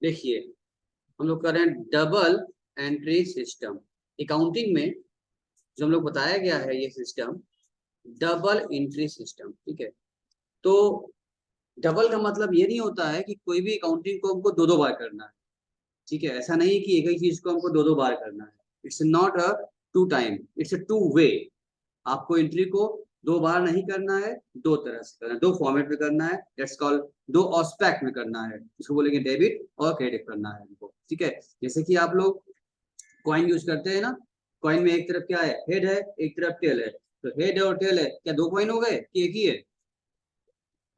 देखिए हम लोग कर रहे हैं डबल एंट्री सिस्टम। अकाउंटिंग में जो हम लोग बताया गया है ये सिस्टम डबल एंट्री सिस्टम, ठीक है। तो डबल का मतलब ये नहीं होता है कि कोई भी अकाउंटिंग को हमको दो दो बार करना है, ठीक है। ऐसा नहीं कि एक ही चीज को हमको दो दो बार करना है। It's not a two time, it's a two way. आपको एंट्री को दो बार नहीं करना है, दो तरह से करना है, दो फॉर्मेट में करना है, दैट्स कॉल्ड दो ऑस्पेक्ट में करना है। इसको बोलेंगे डेबिट और क्रेडिट करना है हमको, ठीक है। जैसे कि आप लोग कॉइन यूज करते हैं ना, कॉइन में एक तरफ क्या है, हेड है, एक तरफ टेल है। तो हेड और टेल है, क्या दो कॉइन हो गए कि एक ही है?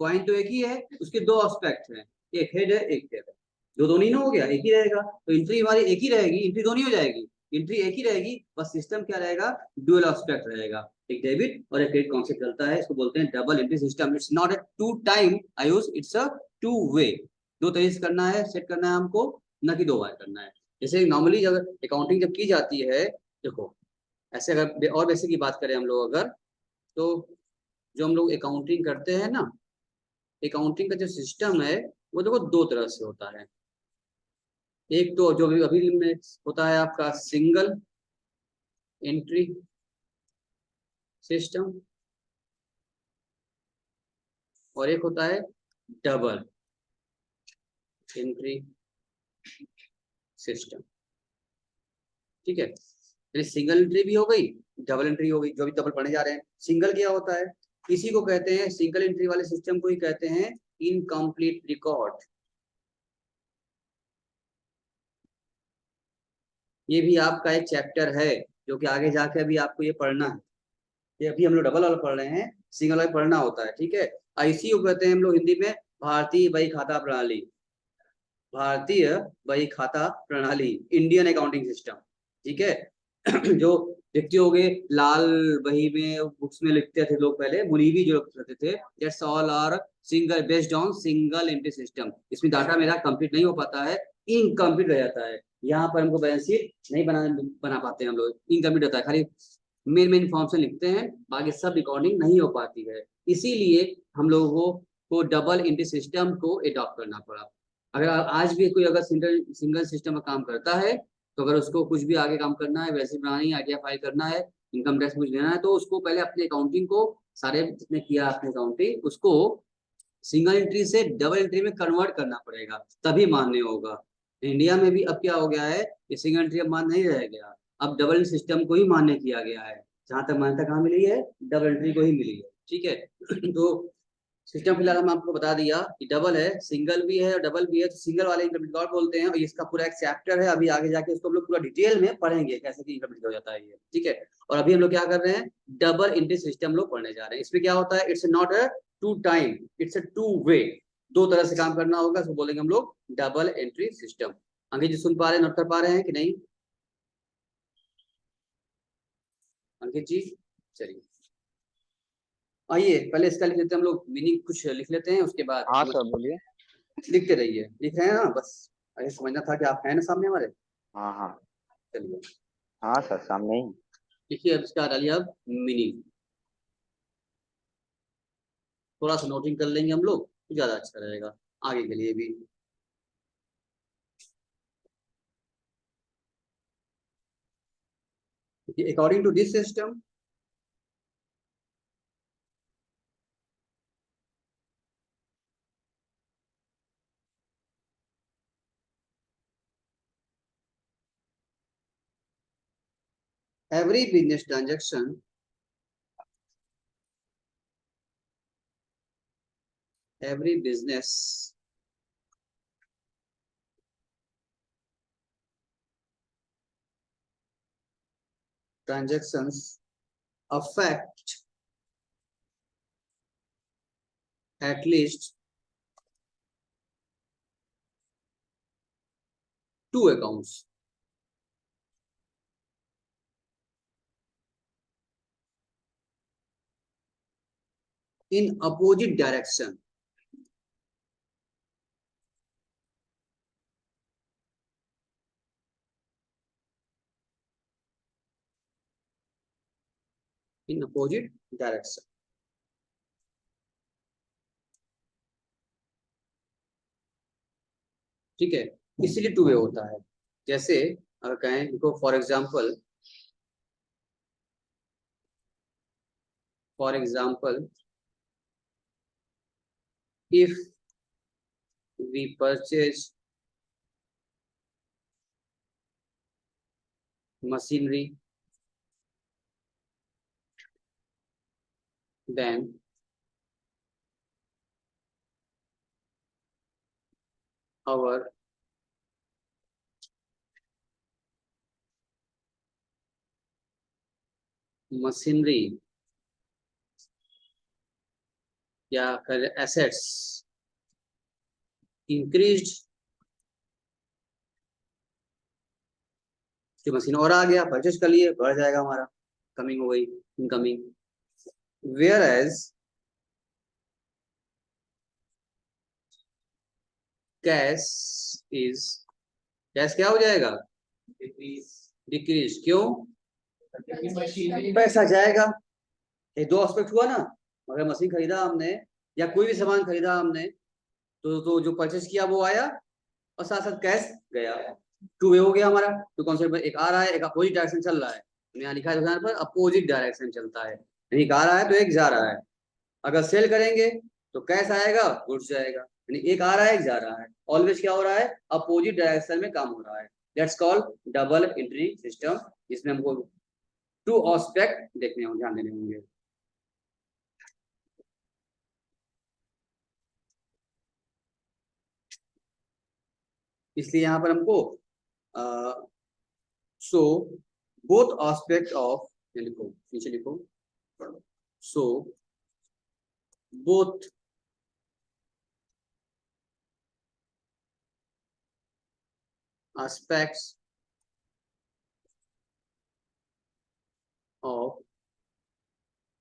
कॉइन तो एक ही है, उसके दो एस्पेक्ट हैं, एक हेड है एक टेल है। दो नहीं ना हो गया, एक ही रहेगा। तो एंट्री हमारी एक ही रहेगी, एंट्री दो नहीं हो जाएगी, एंट्री एक ही रहेगी, बस सिस्टम क्या रहेगा, डुअल एस्पेक्ट रहेगा। एक डेबिट और एक क्रेडिट कॉन्सेप्ट चलता है, इसको बोलते हैं double entry system. It's not a two time I use, it's a two way. दो तरीके से करना है, सेट करना है हमको, न कि दो बार करना है। जैसे नॉर्मली जब अकाउंटिंग जब की जाती है, देखो ऐसे अगर और वैसे की बात करें हम लोग अगर, तो जो हम लोग अकाउंटिंग करते हैं ना, अकाउंटिंग का जो सिस्टम है वो देखो दो तरह से होता है। एक तो जो अभी अभी में होता है आपका सिंगल एंट्री सिस्टम, और एक होता है डबल एंट्री सिस्टम, ठीक है। सिंगल एंट्री भी हो गई, डबल एंट्री हो गई, जो भी डबल पढ़ने जा रहे हैं। सिंगल क्या होता है, इसी को कहते हैं, सिंगल एंट्री वाले सिस्टम को ही कहते हैं इनकम्प्लीट रिकॉर्ड। ये भी आपका एक चैप्टर है जो कि आगे जाके अभी आपको ये पढ़ना है। ये अभी हम लोग डबल वाला पढ़ रहे हैं, सिंगल वाला पढ़ना होता है, ठीक है। ऐसी को कहते हैं हम लोग हिंदी में भारतीय बही खाता प्रणाली। भारतीय बही खाता प्रणाली, इंडियन अकाउंटिंग सिस्टम, ठीक है। जो लिखते होगे लाल बही में, बुक्स में लिखते थे लोग पहले, मुनीवी जो करते थे, that's all are single based on single entry system. इसमें डाटा मेरा कंप्लीट नहीं हो पाता है, इनकम्प्लीट रह जाता है। यहाँ पर हमको बैलेंस शीट नहीं बना पाते हैं हम लोग, इनकम्प्लीट रहता है, खाली मेन मेन इन्फॉर्मेशन लिखते हैं, बाकी सब रिकॉर्डिंग नहीं हो पाती है। इसीलिए हम लोगों को डबल एंट्री सिस्टम को अडॉप्ट करना पड़ा। अगर आज भी कोई अगर सिंगल सिंगल सिस्टम में काम करता है, तो अगर उसको कुछ भी आगे काम करना है, वैसे बनानी है, आइडिया फाइल करना है, इनकम टैक्स कुछ देना है, तो उसको पहले अपने अकाउंटिंग को, सारे जितने किया आपने अकाउंटिंग, उसको सिंगल एंट्री से डबल एंट्री में कन्वर्ट करना पड़ेगा, तभी मान्य होगा। इंडिया में भी अब क्या हो गया है, ये सिंगल एंट्री अब मान्य नहीं रह गया, अब डबल सिस्टम को ही मान्य किया गया है। जहां तक मान्यता कहाँ मिली है, डबल एंट्री को ही मिली है, ठीक है। तो सिस्टम फिलहाल हम आपको बता दिया कि डबल है, सिंगल भी है और डबल भी है। तो सिंगल वाले इनकम रिकॉर्ड बोलते हैं, और इसका पूरा एक चैप्टर है, अभी आगे जाके उसको हम लोग पूरा डिटेल में पढ़ेंगे कैसे कि इनकम हो जाता है ये, ठीक है। और अभी हम लोग क्या कर रहे हैं, डबल एंट्री सिस्टम लोग पढ़ने जा रहे हैं। इसमें क्या होता है, it's not a two time, it's a two way. दो तरह से काम करना होगा, इसको बोलेंगे हम लोग डबल एंट्री सिस्टम। अंकित जी सुन पा रहे हैं, नोट कर पा रहे हैं कि नहीं अंकित जी? चलिए आइए पहले इसका लिख लेते हैं हम लोग, मीनिंग कुछ लिख लेते हैं, उसके बाद हाँ समझ सर बोलिए। लिखते रहिए। लिख रहे हैं ना, बस ऐसे समझना था कि आप हैं ना सामने हमारे। हाँ हाँ। चलिए हाँ सर सामने ही। लिखिए, अब इसका डालिए अब मीनिंग, थोड़ा सा नोटिंग कर लेंगे हम लोग तो ज्यादा अच्छा रहेगा आगे के लिए भी। According to this system, every business transaction, every business transactions affect at least two accounts. In opposite direction. In opposite direction. ठीक है। इसलिए टू वे होता है। जैसे अगर कहें देखो for example if we purchase machinery, then our machinery या assets increased, कि मशीन और आ गया, परचेज कर लिए, बढ़ जाएगा हमारा, कमिंग हो गई, incoming. Whereas cash is, cash क्या हो जाएगा, डिक्रीज। क्यों, पैसा जाएगा। ये दो एस्पेक्ट हुआ ना, अगर मशीन खरीदा हमने या कोई भी सामान खरीदा हमने तो जो परचेज किया वो आया और साथ साथ कैश गया, टू वे हो गया हमारा। टू कॉन्सेप्ट में एक आ रहा है, एक अपोजिट डायरेक्शन चल रहा है, यहाँ लिखा है दुकान पर अपोजिट डायरेक्शन चलता है, एक आ रहा है तो एक जा रहा है। अगर सेल करेंगे तो कैश आएगा, गुड्स जाएगा, यानी एक आ रहा है एक जा रहा है, ऑलवेज क्या हो रहा है, अपोजिट डायरेक्शन में काम हो रहा है। That's called double entry system, जिसमें हमको टू एस्पेक्ट देखने होंगे, ध्यान देने होंगे। इसलिए यहाँ पर हमको सो बोथ एस्पेक्ट ऑफ, लिखो नीचे लिखो, so both aspects of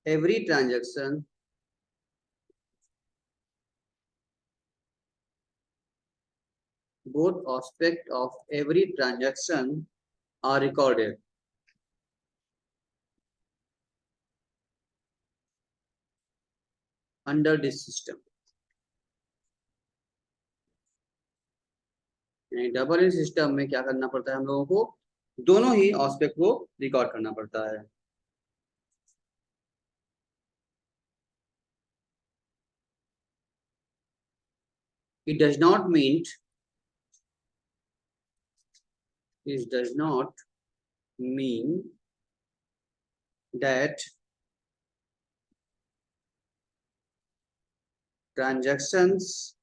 every transaction both aspects of every transaction are recorded under this system। Double in system में क्या करना पड़ता है हम लोगों को, दोनों ही एस्पेक्ट को रिकॉर्ड करना पड़ता है। It does not mean that transactions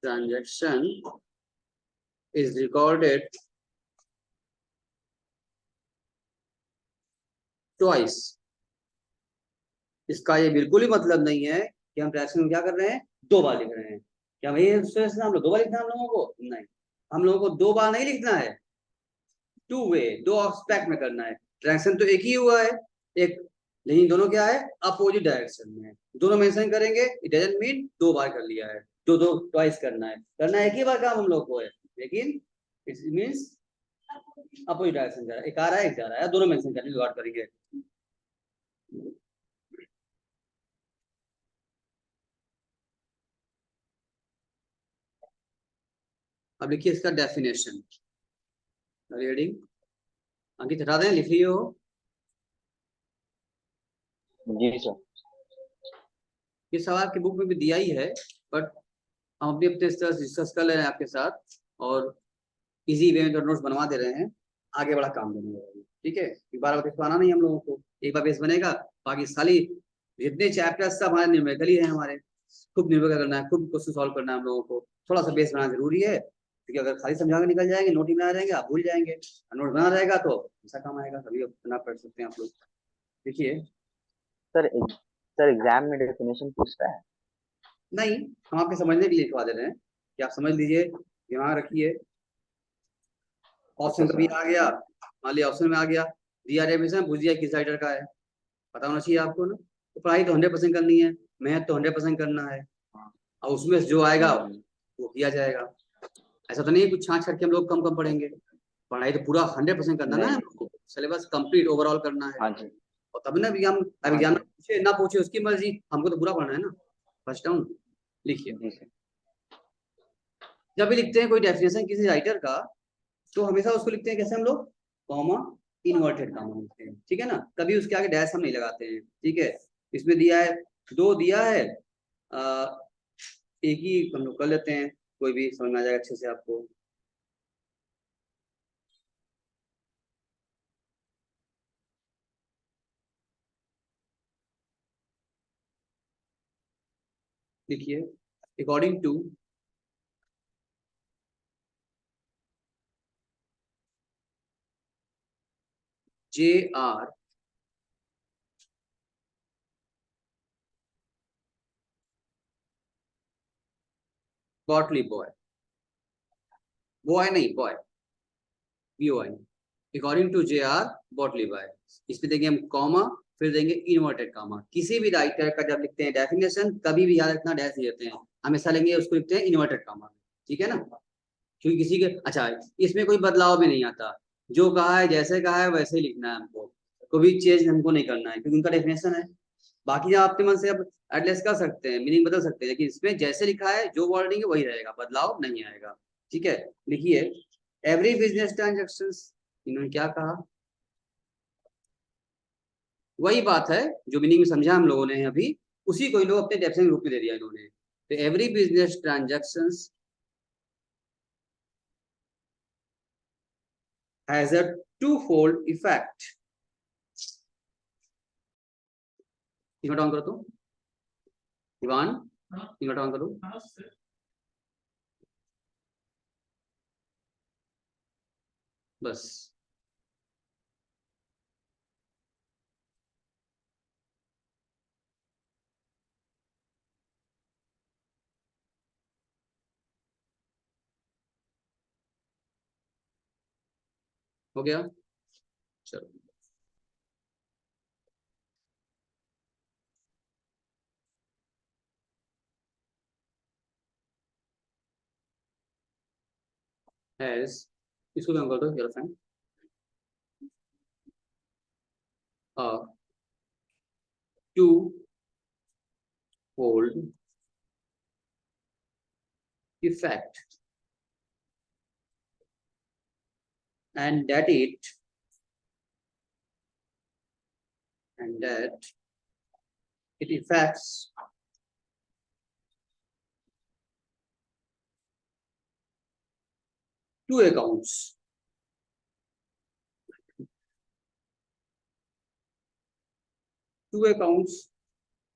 transaction is recorded twice। इसका ये बिल्कुल ही मतलब नहीं है कि हम ट्रांजैक्शन में क्या कर रहे हैं, दो बार लिख रहे हैं। क्या वही हम लोग दो बार लिखना है हम लोगों को, नहीं, हम लोगों को दो बार नहीं लिखना है, टू वे, दो एस्पेक्ट में करना है। ट्रांजैक्शन तो एक ही हुआ है, एक, लेकिन दोनों क्या है, अपोजिट डायरेक्शन में, दोनों मेंशन करेंगे। इट डजंट मीन दो बार कर लिया है, दो दो ट्वाइस करना है एक ही बार काम हम लोग को है, लेकिन इट मींस अपोजिट डायरेक्शन जा रहा है, एक आ रहा है एक जा रहा है, दोनों मेंशन करके रिकॉर्ड करेंगे। अब लिखिए इसका डेफिनेशन, रीडिंग अंकित हटा दें, लिख लियो। जी सर। ये सवाल की बुक में भी दिया ही है, बट हम अपने अपने तरह डिस्कस कर ले रहे हैं आपके साथ, और इजी वे में जो नोट्स बनवा दे रहे हैं, आगे बड़ा काम देने वाले हैं। ठीक है, एक बार बेस बनाना नहीं हम लोगों को, एक बार बेस बनेगा, बाकी सारी जितने चैप्टर्स सब हमारे न्यूमेरिकल ही है, हमारे खुद निर्भर करना है, खुद क्वेश्चन सॉल्व करना है हम लोगों को। थोड़ा सा बेस बनाना जरूरी है, क्योंकि अगर खाली समझा के निकल जाएंगे, नोट ही बना जाएंगे, आप भूल जाएंगे। नोट बना रहेगा तो ऐसा काम आएगा, तभी अपना पढ़ सकते हैं आप लोग। देखिए सर एग्जाम में डेफिनेशन पूछता है? नहीं, हम आपके समझने के लिए लिखवा दे रहे हैं कि आप समझ लीजिए, दिमाग रखिए। ऑप्शन कभी आ गया, मान लिया ऑप्शन में आ गया, दिया डेफिनेशन, पूछ दिया किस राइटर का है, पता होना चाहिए आपको ना। तो पढ़ाई तो 100% करनी है, मेहनत तो 100% करना है, और उसमें जो आएगा वो किया जाएगा। ऐसा तो नहीं कुछ छांट करके हम लोग कम कम पढ़ेंगे, पढ़ाई तो पूरा 100% करना ना, सिलेबस कंप्लीट ओवरऑल करना है। हाँ जी। और तब ना एग्जाम, अब एग्जाम पूछे ना पूछे उसकी मर्जी, हमको तो पूरा पढ़ना है ना। फर्स्ट डाउन लिखिए। जी सर। जब भी लिखते हैं कोई डेफिनेशन किसी राइटर का, तो हमेशा उसको लिखते हैं कैसे हम लोग, कॉमा, इन्वर्टेड कॉमा लिखते हैं, ठीक है ना, कभी उसके आगे डैश हम नहीं लगाते हैं, ठीक है। इसमें दिया है, दो दिया है, एक ही हम लोग कर लेते हैं, कोई भी समझ में आ जाएगा अच्छे से आपको। देखिए, according to JR Batliboi, boy नहीं boy, BOY, according to JR Batliboi, इसमें देंगे हम कॉमा, फिर देंगे इन्वर्टेड कॉमा। किसी भी राइटर का जब लिखते हैं डेफिनेशन, कभी भी याद रखना डैश नहीं देते हैं, हमेशा लेंगे उसको लिखते हैं इन्वर्टेड कॉमा, ठीक है ना। क्योंकि किसी के, अच्छा, इसमें कोई बदलाव भी नहीं आता, जो कहा है जैसे कहा है वैसे ही लिखना है हमको, कोई चेंज हमको नहीं करना है, क्योंकि उनका डेफिनेशन है। बाकी आप अपने मन से अब एडजस्ट कर सकते हैं, मीनिंग बदल सकते हैं, लेकिन इसमें जैसे लिखा है जो वर्डिंग है वही रहेगा, बदलाव नहीं आएगा, ठीक है। लिखिए, एवरी बिजनेस ट्रांजेक्शन, इन्होंने क्या कहा, वही बात है जो मीनिंग में समझा हम लोगों ने अभी, उसी को इन लोग अपने डेफिनेशन ग्रुप में दे दिया इन्होंने। तो every business transaction has a two fold effect, note down करो तो इवान, नोट डाउन करो। बस, हो गया, चलो। हैज, इसको क्या कर दो girlfriend, a two fold effect, and that it and that it affects two accounts,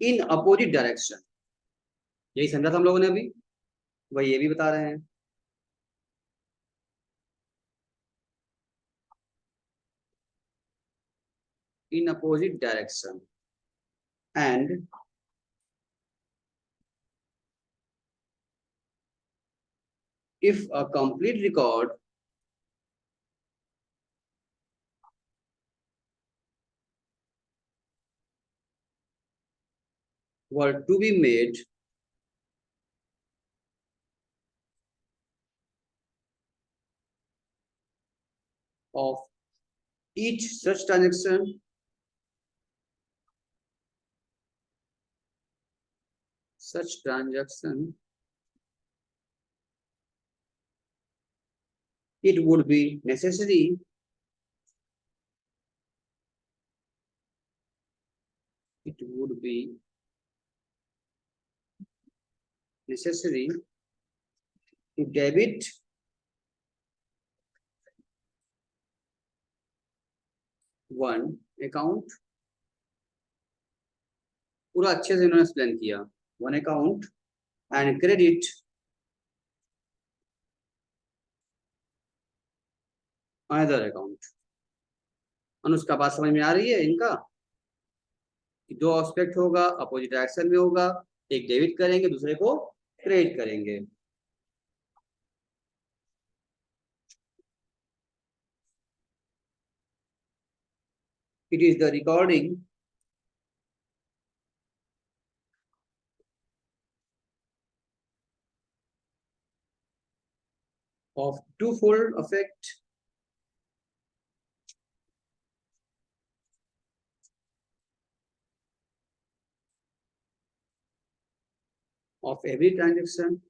in opposite direction। यही समझा था हम लोगों ने अभी, वही ये भी बता रहे हैं। In opposite direction, and if a complete record were to be made of each such transaction, it would be necessary to debit one account, पूरा अच्छे से इन्होंने एक्सप्लेन किया, one account and credit another account. Anushka बात समझ में आ रही है इनका, दो एस्पेक्ट होगा, अपोजिट डायरेक्शन में होगा, एक डेबिट करेंगे दूसरे को क्रेडिट करेंगे। It is the recording of twofold effect of every transaction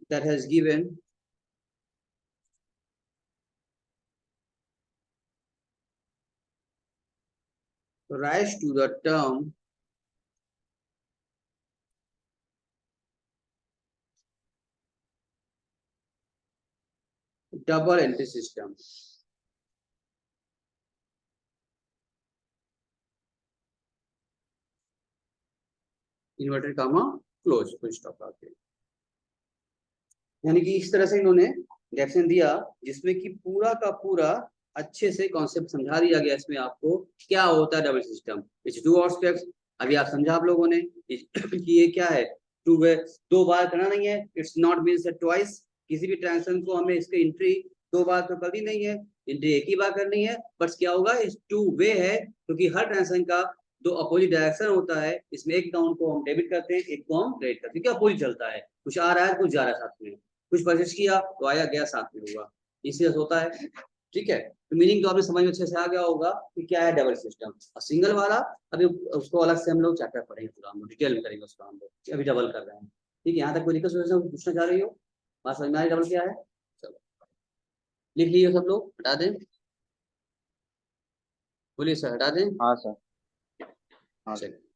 that has given rise to the term double entry system. Inverted comma close, full stop आके, यानी कि इस तरह से इन्होंने डेफिनेशन दिया जिसमें कि पूरा का पूरा अच्छे से कॉन्सेप्ट समझा दिया गया इसमें आपको क्या होता है double system. It's two aspects, अभी आप समझा आप लोगों ने कि ये क्या है, टू वे, दो बार करना नहीं है, इट्स नॉट मीन्स ट्वाइस, किसी भी ट्रांजेक्शन को हमें इसके एंट्री दो बार तो करनी नहीं है, एंट्री एक ही बार करनी है, बट क्या होगा इस टू वे है क्योंकि हर ट्रांजेक्शन का दो अपोजिट डायरेक्शन होता है, इसमें एक अकाउंट को हम डेबिट करते हैं, एक को हम क्रेडिट करते हैं, क्या अपोजिट चलता है, कुछ आ रहा है कुछ जा रहा है साथ में, कुछ परचेस किया तो आया गया साथ में हुआ, इससे होता है। ठीक है, तो मीनिंग तो आपने समझ में अच्छे से आ गया होगा कि क्या है डबल सिस्टम और सिंगल वाला, अभी उसको अलग से हम लोग चैप्टर पढ़ेंगे, पूरा हम डिटेल में करेंगे उसका, हम लोग अभी डबल कर रहे हैं। ठीक है, यहाँ तक कोई दिक्कत पूछना चाह रही हो, बात समझ में आ रही डबल क्या है? चलो लिख लीजिए सब लोग, हटा दें, बोलिए सर हटा दें। हाँ सर, हाँ। चलिए।